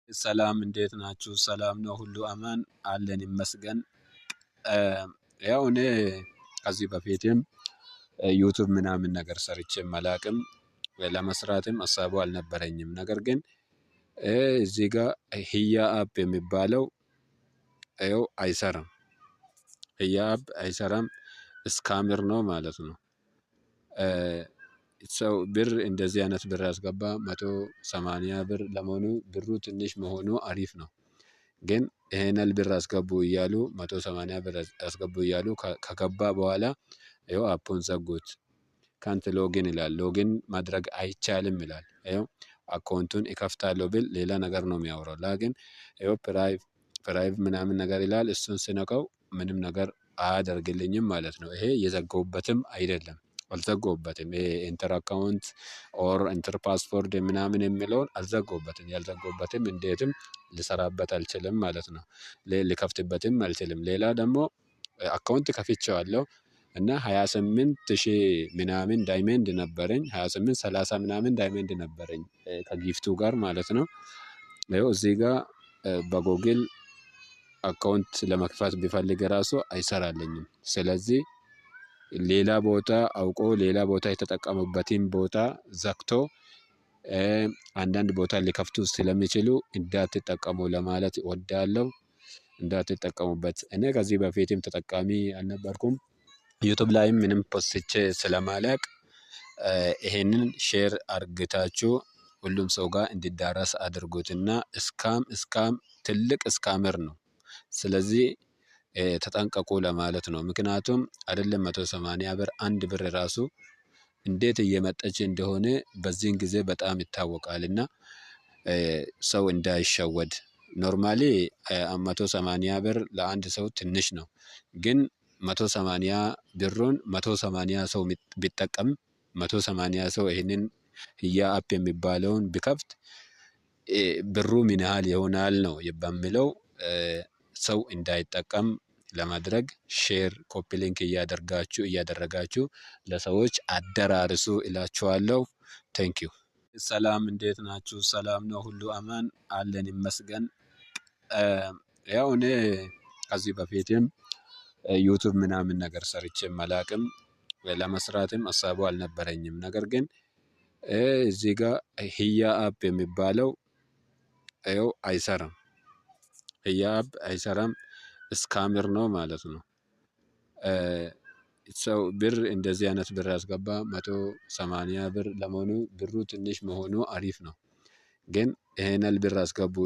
ሰላም እንዴት ናችሁ? ሰላም ነው ሁሉ አማን አለን ይመስገን። ያው እኔ ከዚህ በፊትም ዩቲዩብ ምናምን ነገር ሰርቼም አላቅም ለመስራትም ሀሳቡ አልነበረኝም። ነገር ግን እዚህ ጋር ህያ አፕ የሚባለው ይኸው አይሰራም። ህያ አፕ አይሰራም፣ ስካምር ነው ማለት ነው። ሰው ብር እንደዚህ አይነት ብር ያስገባ 180 ብር ለመሆኑ ብሩ ትንሽ መሆኑ አሪፍ ነው። ግን ይሄንን ብር አስገቡ እያሉ 180 ብር አስገቡ እያሉ ከገባ በኋላ ይኸው አፑን ዘጉት። ካንት ሎጊን ይላል። ሎጊን ማድረግ አይቻልም ይላል። ይኸው አካውንቱን እከፍታለሁ ብል ሌላ ነገር ነው የሚያወራው። ላግን ይኸው ፕራይቭ ምናምን ነገር ይላል። እሱን ስነካው ምንም ነገር አያደርግልኝም ማለት ነው። ይሄ የዘጋሁበትም አይደለም፣ አልዘጋሁበትም። ይሄ ኢንተር አካውንት ኦር ኢንተር ፓስወርድ ምናምን የሚለውን አልዘጋሁበትም። ያልዘጋሁበትም እንዴትም ልሰራበት አልችልም ማለት ነው። ልከፍትበትም አልችልም። ሌላ ደግሞ አካውንት ከፍቼዋለሁ እና 28,000 ምናምን ዳይመንድ ነበረኝ። 28 30 ምናምን ዳይመንድ ነበረኝ ከጊፍቱ ጋር ማለት ነው። ይኸው እዚህ ጋር በጎግል አካውንት ለመክፈት ቢፈልግ ራሱ አይሰራልኝም። ስለዚህ ሌላ ቦታ አውቆ ሌላ ቦታ የተጠቀሙበትን ቦታ ዘግቶ አንዳንድ ቦታ ሊከፍቱ ስለሚችሉ እንዳትጠቀሙ ለማለት እወዳለሁ። እንዳትጠቀሙበት። እኔ ከዚህ በፊትም ተጠቃሚ አልነበርኩም። ዩቲዩብ ላይም ምንም ፖስቼ ስለማላቅ ይሄንን ሼር አርግታችሁ ሁሉም ሰው ጋር እንዲዳረስ አድርጉትና እስካም ትልቅ ስካመር ነው። ስለዚህ ተጠንቀቁ ለማለት ነው። ምክንያቱም አይደለም 180 ብር አንድ ብር ራሱ እንዴት እየመጠች እንደሆነ በዚህን ጊዜ በጣም ይታወቃልና ሰው እንዳይሸወድ። ኖርማሊ 180 ብር ለአንድ ሰው ትንሽ ነው። ግን 180 ብሩን 180 ሰው ቢጠቀም 180 ሰው ይሄንን ህያ አፕ የሚባለውን ቢከፍት ብሩ ምን ያህል ይሆናል ነው በሚለው ሰው እንዳይጠቀም ለማድረግ ሼር ኮፒ ሊንክ እያደረጋችሁ ለሰዎች አደራርሱ እላችኋለሁ። ቴንኪው። ሰላም እንዴት ናችሁ? ሰላም ነው ሁሉ አማን አለን ይመስገን። ያው እኔ ከዚህ በፊትም ዩቲዩብ ምናምን ነገር ሰርቼም አላቅም ለመስራትም ሀሳቡ አልነበረኝም። ነገር ግን እዚህ ጋር ህያ አፕ የሚባለው ይኸው አይሰራም። ህያ አፕ አይሰራም፣ ስካምር ነው ማለት ነው። ሰው ብር እንደዚህ አይነት ብር ያስገባ 180 ብር ለመሆኑ ብሩ ትንሽ መሆኑ አሪፍ ነው። ግን ይሄንን ብር አስገቡ